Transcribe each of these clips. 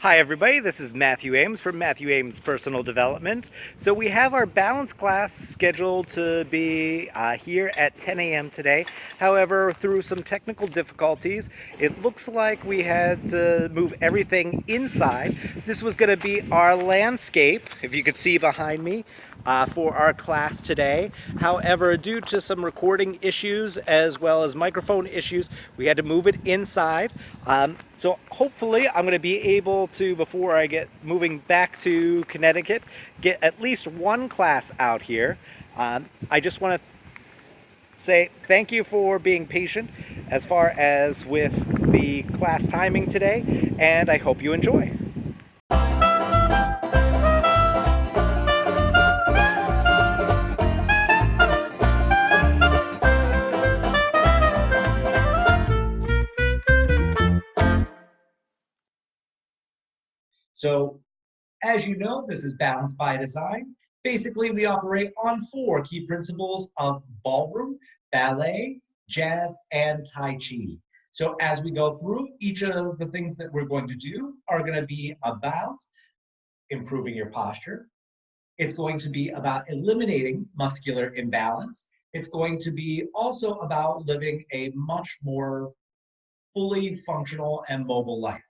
Hi everybody, this is Matthew Ames from Matthew Ames Personal Development. So we have our balance class scheduled to be here at 10 a.m. today. However, through some technical difficulties, it looks like we had to move everything inside. This was going to be our landscape, if you could see behind me, for our class today. However, due to some recording issues as well as microphone issues, we had to move it inside. So hopefully I'm going to be able to, before I get moving back to Connecticut, get at least one class out here. I just want to say thank you for being patient as far as with the class timing today, and I hope you enjoy. So, as you know, this is Balance by Design. Basically, we operate on four key principles of ballroom, ballet, jazz, and Tai Chi. So, as we go through, each of the things that we're going to do are going to be about improving your posture. It's going to be about eliminating muscular imbalance. It's going to be also about living a much more fully functional and mobile life.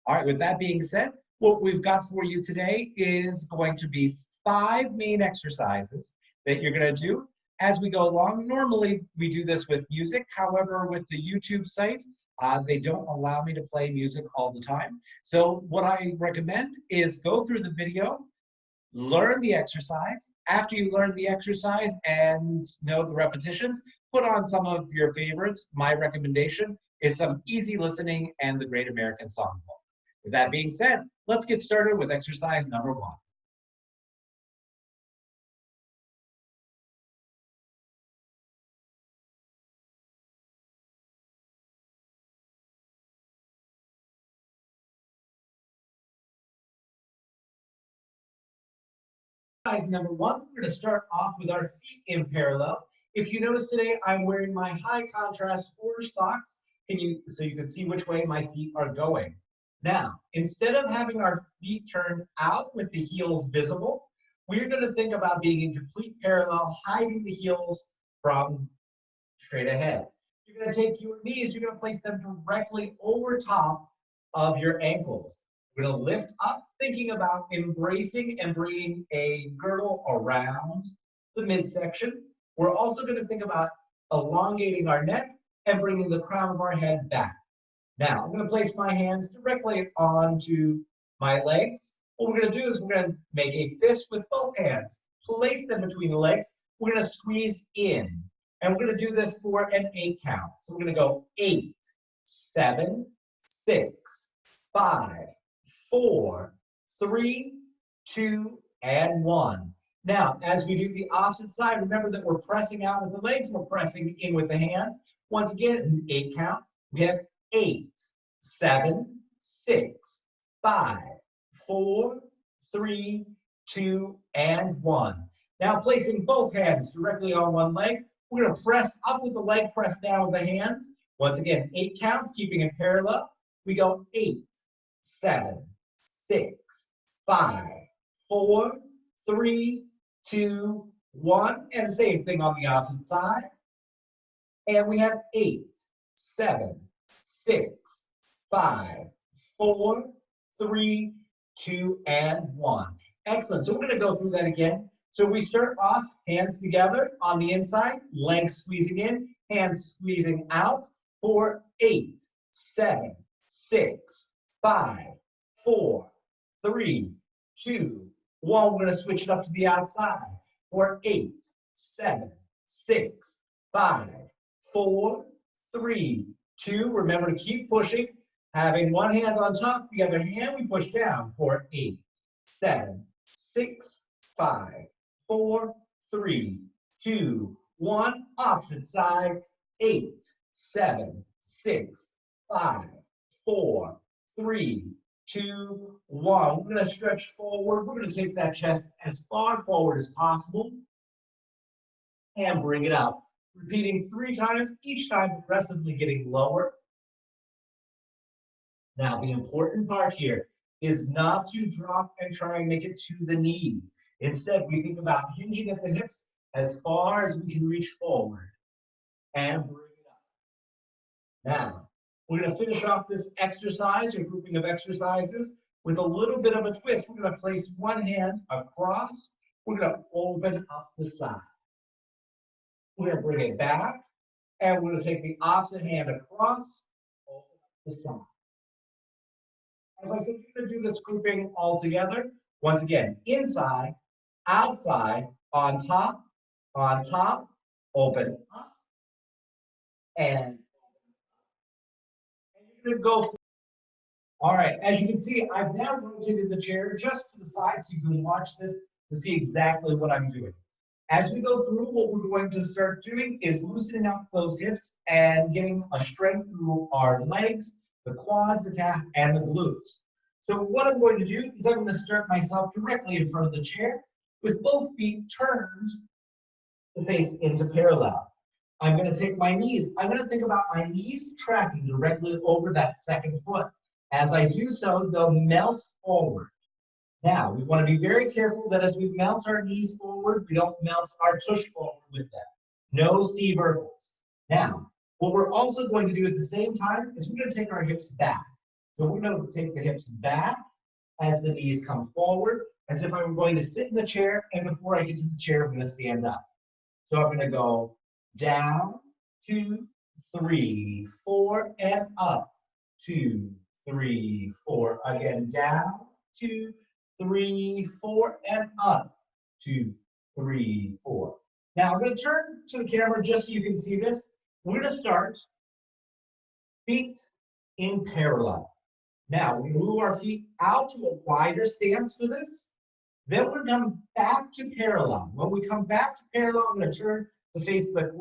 All right, with that being said, what we've got for you today is going to be 5 main exercises that you're going to do as we go along. Normally, we do this with music. However, with the YouTube site, they don't allow me to play music all the time. So what I recommend is go through the video, learn the exercise. After you learn the exercise and know the repetitions, put on some of your favorites. My recommendation is some easy listening and the Great American Songbook. With that being said, let's get started with exercise number 1. Exercise number 1, we're going to start off with our feet in parallel. If you notice today, I'm wearing my high contrast orange socks, so you can see which way my feet are going. Now, instead of having our feet turned out with the heels visible, we're going to think about being in complete parallel, hiding the heels from straight ahead. You're going to take your knees, you're going to place them directly over top of your ankles. We're going to lift up, thinking about embracing and bringing a girdle around the midsection. We're also going to think about elongating our neck and bringing the crown of our head back. Now, I'm going to place my hands directly onto my legs. What we're going to do is we're going to make a fist with both hands, place them between the legs. We're going to squeeze in. And we're going to do this for an 8 count. So we're going to go 8, 7, 6, 5, 4, 3, 2, and 1. Now, as we do the opposite side, remember that we're pressing out with the legs, we're pressing in with the hands. Once again, an 8 count. We have 8, 7, 6, 5, 4, 3, 2, and 1. Now, placing both hands directly on one leg, we're going to press up with the leg, press down with the hands. Once again, 8 counts, keeping it parallel. We go 8, 7, 6, 5, 4, 3, 2, 1. And same thing on the opposite side. And we have 8, 7, 6, 5, 4, 3, 2, and 1. Excellent. So we're going to go through that again. So we start off hands together on the inside, legs squeezing in, hands squeezing out for 8, 7, 6, 5, 4, 3, 2, 1. We're going to switch it up to the outside for 8, 7, 6, 5, 4, 3, 2. Remember to keep pushing. Having one hand on top, the other hand we push down for 8, 7, 6, 5, 4, 3, 2, 1. Opposite side. 8, 7, 6, 5, 4, 3, 2, 1. We're going to stretch forward. We're going to take that chest as far forward as possible and bring it up. Repeating 3 times, each time progressively getting lower. Now, the important part here is not to drop and try and make it to the knees. Instead, we think about hinging at the hips as far as we can reach forward and bring it up. Now, we're going to finish off this exercise or grouping of exercises with a little bit of a twist. We're going to place one hand across. We're going to open up the side. We're going to bring it back, and we're going to take the opposite hand across, open up the side. As I said, we're going to do this grouping all together. Once again, inside, outside, on top, open up, and you're going to go through. All right, as you can see, I've now rotated the chair just to the side so you can watch this to see exactly what I'm doing. As we go through, what we're going to start doing is loosening up those hips and getting a strength through our legs, the quads, the calf, and the glutes. So what I'm going to do is I'm going to start myself directly in front of the chair with both feet turned to face into parallel. I'm going to take my knees. I'm going to think about my knees tracking directly over that second foot. As I do so, they'll melt forward. Now, we want to be very careful that as we melt our knees forward, we don't melt our tush forward with them. No Steve Urkels. Now, what we're also going to do at the same time is we're going to take our hips back. So we're going to take the hips back as the knees come forward, as if I were going to sit in the chair, and before I get to the chair, I'm going to stand up. So I'm going to go down, 2, 3, 4, and up, 2, 3, 4. Again, down, 2, 3, 4, and up, 2, 3, 4. Now I'm going to turn to the camera just so you can see this. We're going to start feet in parallel. Now we move our feet out to a wider stance for this. Then we're going to come back to parallel. When we come back to parallel, I'm going to turn to face the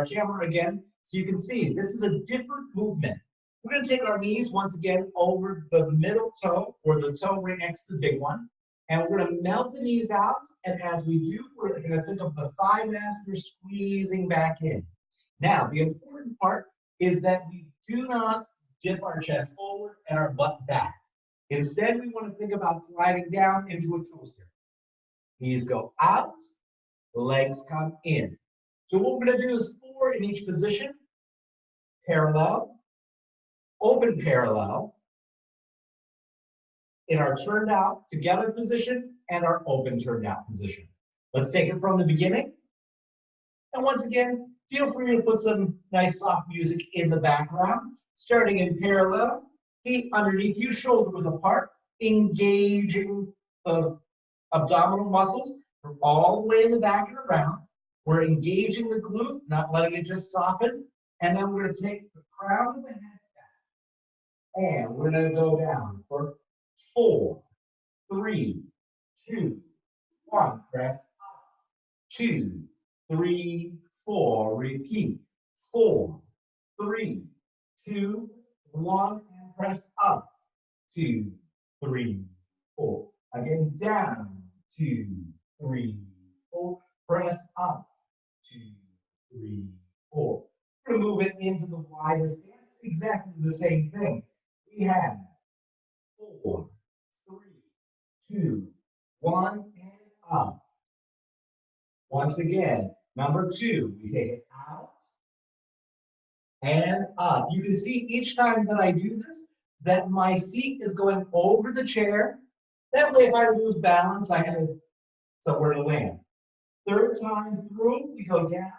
camera again so you can see this is a different movement. We're going to take our knees once again over the middle toe or the toe right next to the big one. And we're going to melt the knees out. And as we do, we're going to think of the thigh master squeezing back in. Now, the important part is that we do not dip our chest forward and our butt back. Instead, we want to think about sliding down into a toaster. Knees go out, legs come in. So what we're going to do is 4 in each position. Parallel, open parallel, in our turned out together position and our open turned out position. Let's take it from the beginning. And once again, feel free to put some nice soft music in the background. Starting in parallel, feet underneath you, shoulder width apart, engaging the abdominal muscles from all the way in the back and around. We're engaging the glute, not letting it just soften. And then we're going to take the crown of the head back. And we're going to go down for 4, 3, 2, 1. Press up. 2, 3, 4. Repeat. 4, 3, 2, 1. And press up. 2, 3, 4. Again, down. 2, 3, 4. Press up. 2, 3, 4. We're going to move it into the wider stance. Exactly the same thing. We have 4, 3, 2, 1, and up. Once again, number 2, we take it out and up. You can see each time that I do this, that my seat is going over the chair. That way, if I lose balance, I have somewhere to land. Third time through, we go down,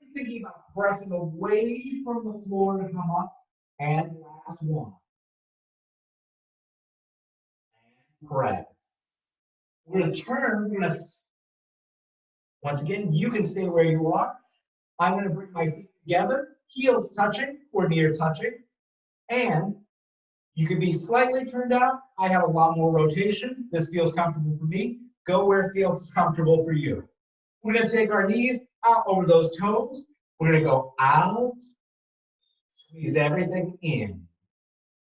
really thinking about pressing away from the floor to come up. And last one. And press. We're going to turn. We're going to, once again, you can stay where you are. I'm going to bring my feet together, heels touching or near touching. And you can be slightly turned out. I have a lot more rotation. This feels comfortable for me. Go where it feels comfortable for you. We're going to take our knees out over those toes. We're going to go out, squeeze everything in.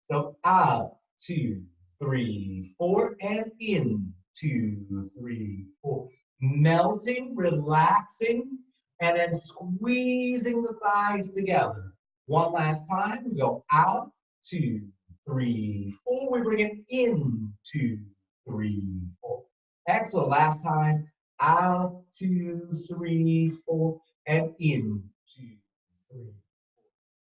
So out, 2, 3, 4, and in, 2, 3, 4. Melting, relaxing, and then squeezing the thighs together. One last time, we go out, 2, 3, 4. We bring it in, 2, 3, 4. Excellent. Last time. Out, 2, 3, 4, and in, 2, 3.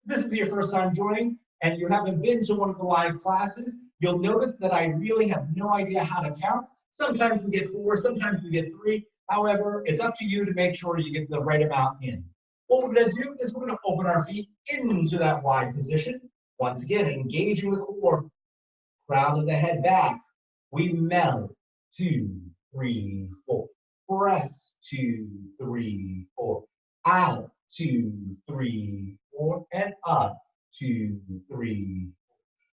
This is your first time joining and you haven't been to one of the live classes, you'll notice that I really have no idea how to count. Sometimes we get 4, sometimes we get 3. However, it's up to you to make sure you get the right amount in. What we're going to do is we're going to open our feet into that wide position. Once again, engaging the core, crown of the head back. We melt, 2, 3, 4. Press, 2, 3, 4. Out, 2, 3, 4, and up, 2, 3.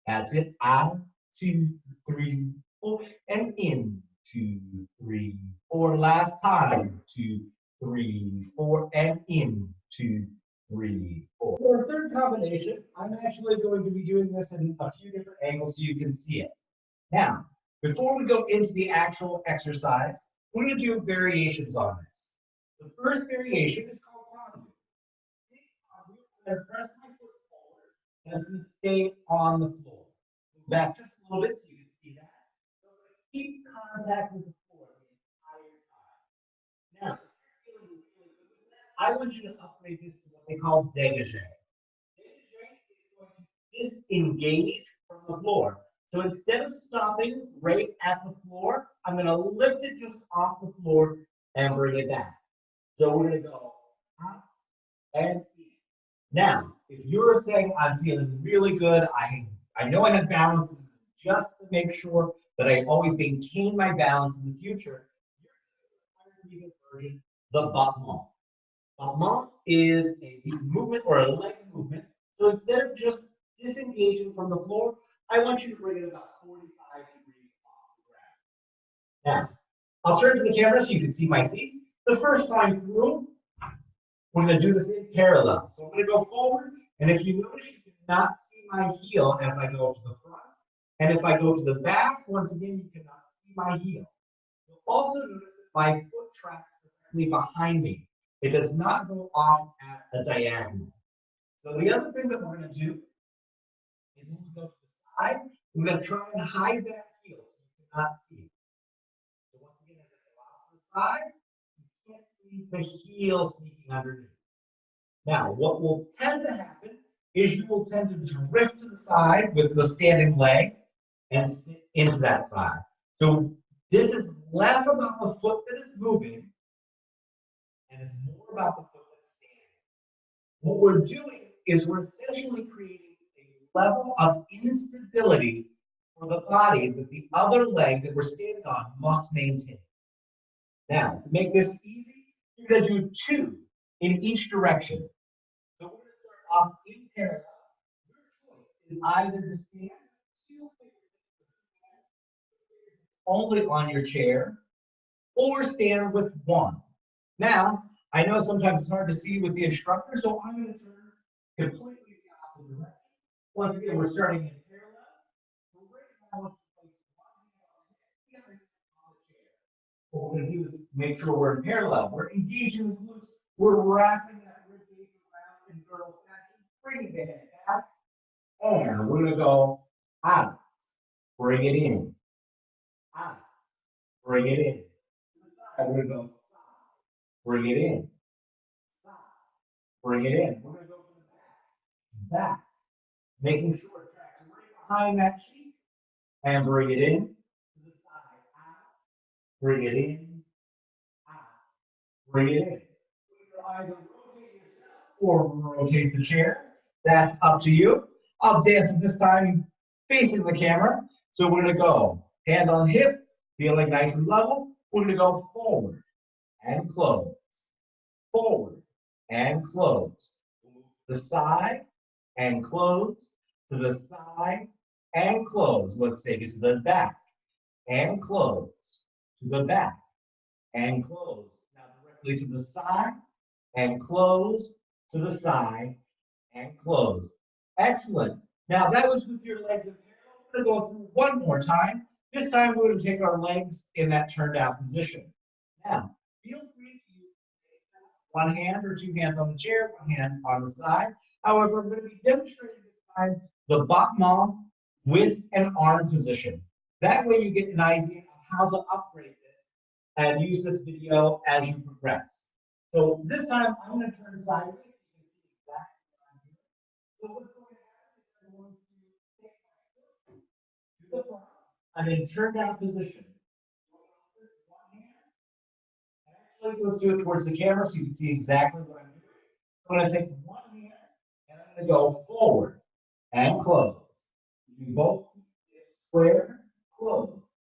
That's it. Out, 2, 3, 4, and in, 2, 3, 4. Last time, 2, 3, 4, and in, 2, 3, 4. For our third combination, I'm actually going to be doing this in a few different angles so you can see it. Now, before we go into the actual exercise, we're going to do variations on this. The first variation is called Tandu. I'm going to press my foot forward, and it's going to stay on the floor. Move back just a little bit so you can see that. So I'm going to keep contact with the floor the entire time. Now, if you're feeling really good with that, I want you to upgrade this to what they call dégagé. Dégagé is going to disengage from the floor. So instead of stopping right at the floor, I'm going to lift it just off the floor and bring it back. So we're going to go out and in. Now, if you're saying I'm feeling really good, I know I have balance, just to make sure that I always maintain my balance in the future, you're going to version, the battement. Battement is a movement or a leg movement. So instead of just disengaging from the floor, I want you to bring it about 45 degrees off the ground. Now, I'll turn to the camera so you can see my feet. The first time through, we're going to do this in parallel. So I'm going to go forward, and if you notice, you cannot see my heel as I go to the front. And if I go to the back, once again, you cannot see my heel. You'll also notice that my foot tracks directly behind me. It does not go off at a diagonal. So the other thing that we're going to do is when we go to the side, we're going to try and hide that heel so you cannot see it. So once again, as I go out to the side, you can't see the heel sneaking underneath. Now, what will tend to happen is you will tend to drift to the side with the standing leg and sit into that side. So this is less about the foot that is moving and it's more about the foot that's standing. What we're doing is we're essentially creating a level of instability for the body that the other leg that we're standing on must maintain. Now, to make this easy, you're going to do 2 in each direction. So we're going to start off in parallel. Your choice is either to stand 2 only on your chair or stand with 1. Now, I know sometimes it's hard to see with the instructor, so I'm going to turn completely the opposite direction. Once again, we're starting in parallel. Right now, what we're going to do is make sure we're in parallel. We're engaging the glutes. We're wrapping that rib cage around in girdle fashion, bringing the head back. And we're going to go out, bring it in, out, bring it in. We're going to go side, bring it in, side, bring it in. We're going to go to the back, making sure it tracks right behind that cheek, and bring it in to the side, out, bring it in, out, bring it in. You can either rotate yourself or rotate the chair. That's up to you. I'll dance at this time facing the camera. So we're going to go hand on hip, feeling nice and level. We're going to go forward and close, forward and close. The side and close, to the side and close. Let's take it to the back and close, to the back and close. Now directly to the side and close, to the side and close. Excellent. Now that was with your legs in parallel. We're going to go through one more time. This time we're going to take our legs in that turned out position. Now, feel free to use one hand or 2 hands on the chair, 1 hand on the side. However, I'm going to be demonstrating this time the battement with an arm position. That way you get an idea of how to upgrade this and use this video as you progress. So this time I'm going to turn sideways. You can see exactly what I'm doing. So what's going to happen is I'm going to take my foot to the front. I'm in turn down position. One hand. Actually, let's do it towards the camera so you can see exactly what I'm doing. I'm going to take one hand and I'm going to go forward and close. You both square, close.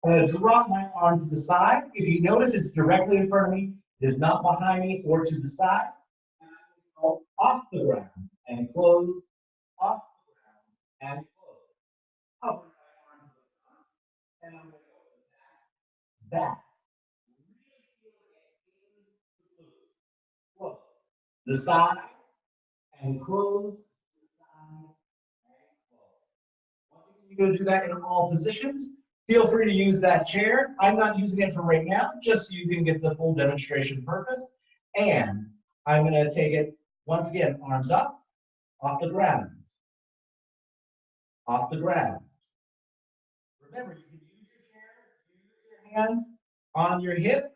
I'm going to drop my arm to the side. If you notice, it's directly in front of me. It is not behind me or to the side. And I'm going to go off the ground and close, off the ground and close. I'll bring my arm to the front and I'm going to go back. Close. The side and close. The side and close. Once again, you're going to do that in all positions. Feel free to use that chair. I'm not using it for right now, just so you can get the full demonstration purpose. And I'm going to take it, once again, arms up, off the ground, off the ground. Remember, you can use your chair, use your hands on your hip.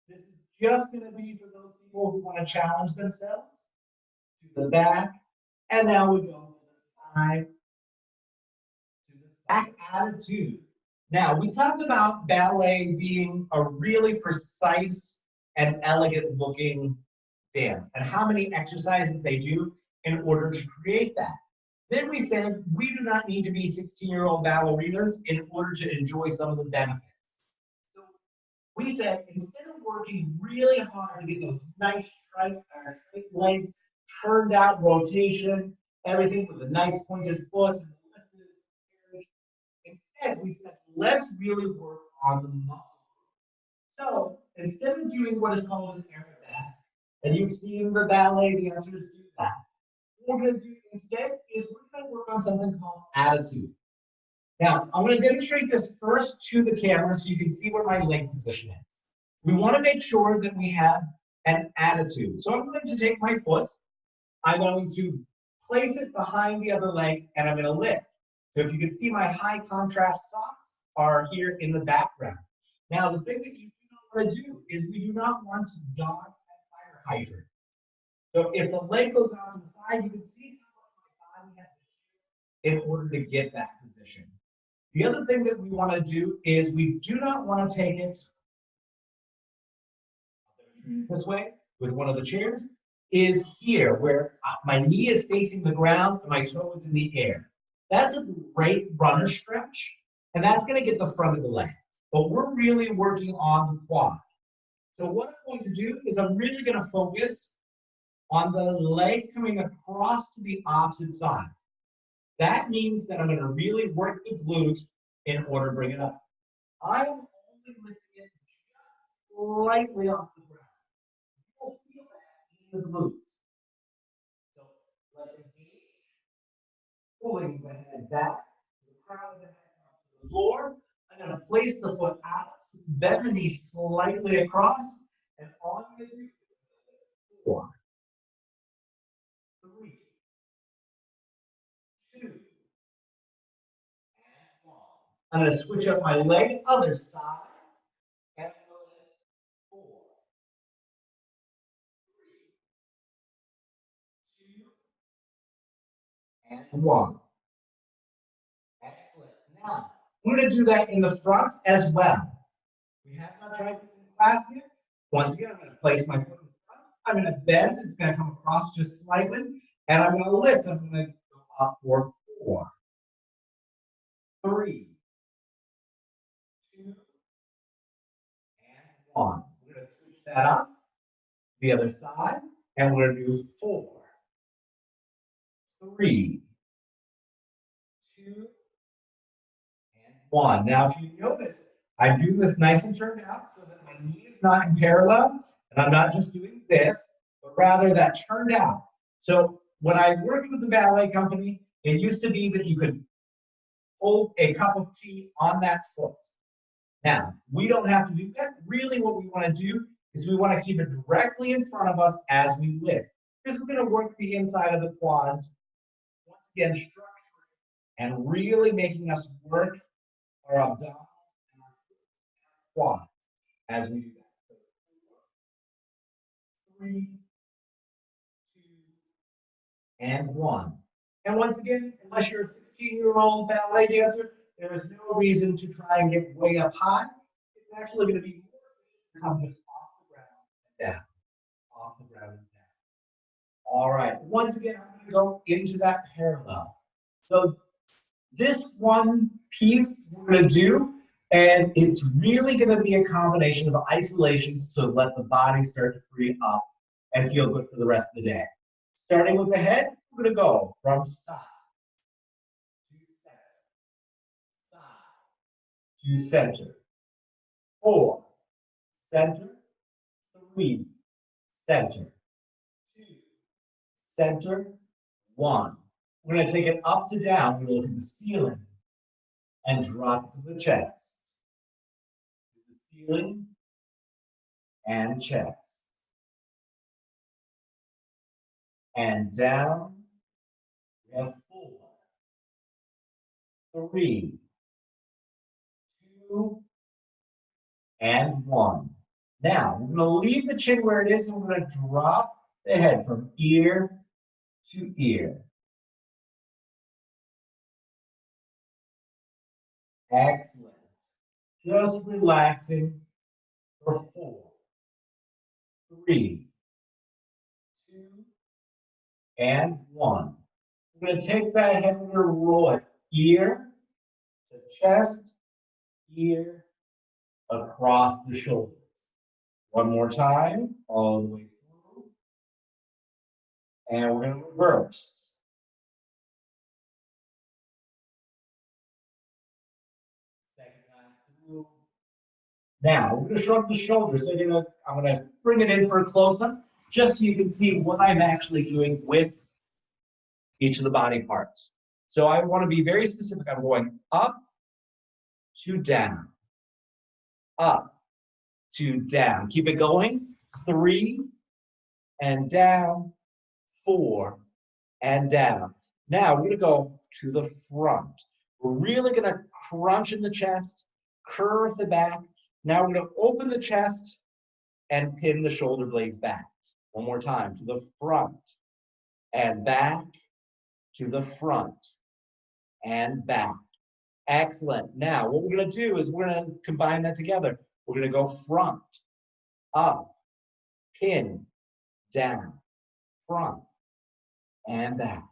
This is just going to be for those people who want to challenge themselves. To the back, and now we go to the side, to the back attitude. Now, we talked about ballet being a really precise and elegant looking dance and how many exercises they do in order to create that. Then we said we do not need to be 16-year-old ballerinas in order to enjoy some of the benefits. So we said instead of working really hard to get those nice straight legs, turned out rotation, everything with a nice pointed foot, instead we said let's really work on the muscle. So instead of doing what is called an arabesque, and you've seen the ballet dancers do that, what we're going to do instead is we're going to work on something called attitude. Now, I'm going to demonstrate this first to the camera so you can see where my leg position is. We want to make sure that we have an attitude. So I'm going to take my foot, I'm going to place it behind the other leg, and I'm going to lift. So if you can see, my high contrast socks are here in the background. Now, the thing that you do not want to do is we do not want to dodge that fire hydrant. So if the leg goes out to the side, you can see how much my body has to shift in order to get that position. The other thing that we want to do is we do not want to take it this way with one of the chairs, is here where my knee is facing the ground and my toe is in the air. That's a great runner stretch, and that's going to get the front of the leg. But we're really working on the quad. So what I'm going to do is I'm really going to focus on the leg coming across to the opposite side. That means that I'm going to really work the glutes in order to bring it up. I'm only lifting it just slightly off the ground. You'll feel that in the glutes. So let's engage, pulling the head back, the crown of the head comes to the floor. I'm going to place the foot out, bend the knee slightly across, and all I'm going to do is 4, 3, 2, and 1. I'm going to switch up my leg, other side, and 4, 3, 2, and 1. Excellent. Now, we're going to do that in the front as well. We have not tried this in class yet. Once again, I'm going to place my foot in front. I'm going to bend. It's going to come across just slightly. And I'm going to lift. I'm going to go up for 4, 3, 2, and 1. We're going to switch that up. The other side. And we're going to do 4, 3, 2, and 1. Now, if you notice, I'm doing this nice and turned out so that my knee is not in parallel, and I'm not just doing this, but rather that turned out. So when I worked with the ballet company, it used to be that you could hold a cup of tea on that foot. Now, we don't have to do that. Really what we want to do is we want to keep it directly in front of us as we lift. This is going to work the inside of the quads. Once again, structure and really making us work our abdominals and our quads as we do that. So 4, 3, 2, and 1. And once again, unless you're a 16-year-old ballet dancer, there is no reason to try and get way up high. It's actually going to be more efficient to come just off the ground and down, off the ground and down. All right, once again, I'm going to go into that parallel. So this one piece we're going to do, and it's really going to be a combination of isolations to let the body start to free up and feel good for the rest of the day. Starting with the head, we're going to go from side to center, 4, center, 3, center, 2, center, 1. We're going to take it up to down. We're going to look at the ceiling and drop it to the chest. To the ceiling and chest. And down. We have 4, 3, 2, and 1. Now, we're going to leave the chin where it is, and we're going to drop the head from ear to ear. Excellent. Just relaxing for 4, 3, 2, and 1. We're going to take that head, we're going to roll it ear to chest, ear, across the shoulders. One more time, all the way through. And we're going to reverse. Second time through. Now, we're going to shrug the shoulders. So I'm going to bring it in for a close-up, just so you can see what I'm actually doing with each of the body parts. So I want to be very specific. I'm going up to down, up to down. Keep it going. 3 and down, 4 and down. Now we're going to go to the front. We're really going to crunch in the chest, curve the back. Now we're going to open the chest and pin the shoulder blades back. One more time, to the front and back, to the front and back. Excellent. Now what we're going to do is we're going to combine that together. We're going to go front, up, pin, down, front, and back.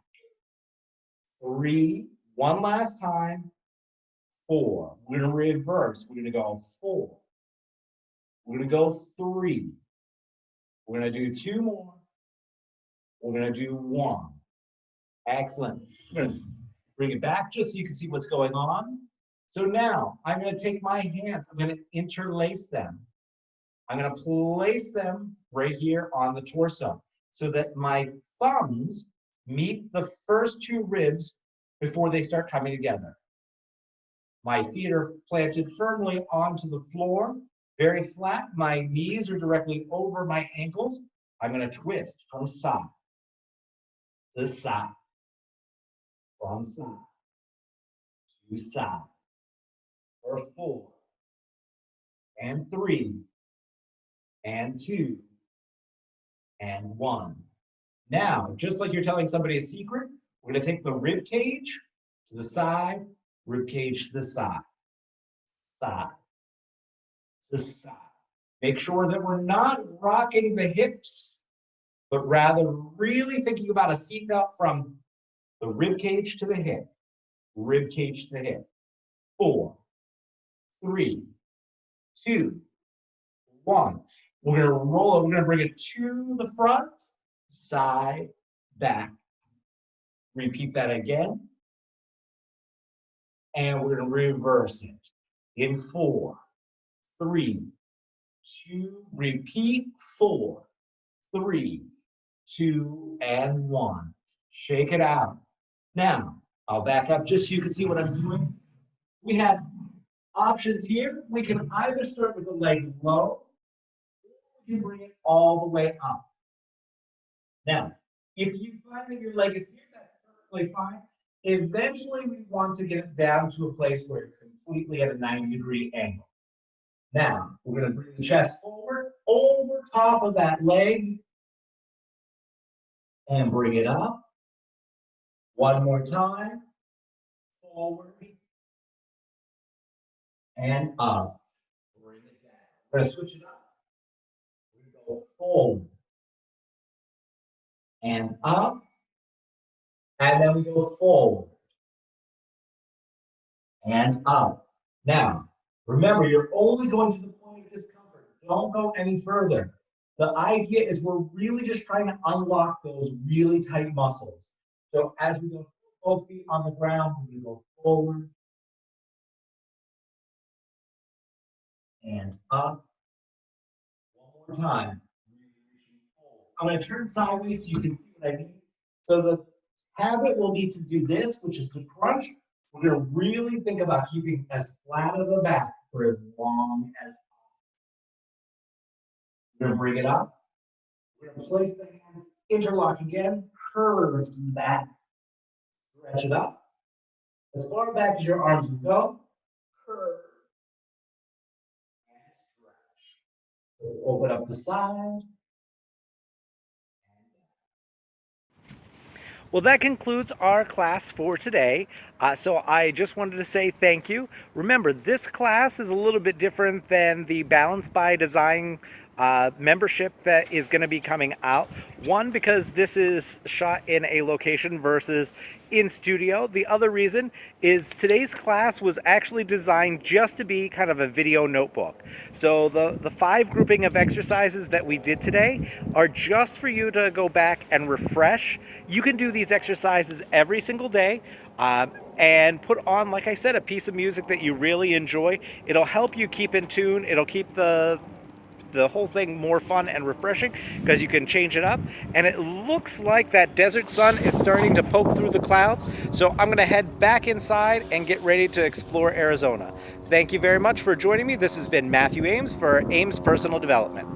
3, one last time, 4. We're going to reverse. We're going to go 4. We're going to go 3. We're going to do 2 more. We're going to do 1. Excellent. We're going to bring it back just so you can see what's going on. So now I'm going to take my hands. I'm going to interlace them. I'm going to place them right here on the torso so that my thumbs meet the first 2 ribs before they start coming together. My feet are planted firmly onto the floor, very flat. My knees are directly over my ankles. I'm going to twist from side to side, from side to side, for 4 and 3 and 2 and 1. Now, just like you're telling somebody a secret, we're going to take the rib cage to the side, rib cage to the side, side to side. Make sure that we're not rocking the hips, but rather really thinking about a seatbelt from the rib cage to the hip, rib cage to the hip. 4, 3, 2, 1. We're going to roll it. We're going to bring it to the front, side, back. Repeat that again. And we're going to reverse it in 4, 3, 2, repeat, 4, 3, 2, and 1. Shake it out. Now, I'll back up just so you can see what I'm doing. We have options here. We can either start with the leg low, or we can bring it all the way up. Now, if you find that your leg is here, that's perfectly fine. Eventually, we want to get it down to a place where it's completely at a 90-degree angle. Now, we're going to bring the chest forward, over top of that leg, and bring it up. One more time, forward and up. Bring it down. We're going to switch it up. We go forward and up, and then we go forward and up. Now, remember, you're only going to the point of discomfort. Don't go any further. The idea is we're really just trying to unlock those really tight muscles. So as we go both feet on the ground, we go forward and up. One more time. I'm going to turn sideways so you can see what I mean. So the habit will be to do this, which is to crunch. We're going to really think about keeping as flat of a back for as long as possible. We're going to bring it up. We're going to place the hands, interlock again, curve back, stretch it up. As far back as your arms will go, curve and stretch. Let's open up the side. Well, that concludes our class for today. So I just wanted to say thank you. Remember, this class is a little bit different than the Balance by Design membership that is going to be coming out. One, because this is shot in a location versus in studio. The other reason is today's class was actually designed just to be kind of a video notebook. So the 5 grouping of exercises that we did today are just for you to go back and refresh. You can do these exercises every single day. And put on, like I said, a piece of music that you really enjoy. It'll help you keep in tune. It'll keep the whole thing more fun and refreshing because you can change it up. And it looks like that desert sun is starting to poke through the clouds. So I'm going to head back inside and get ready to explore Arizona. Thank you very much for joining me. This has been Matthew Ames for Ames Personal Development.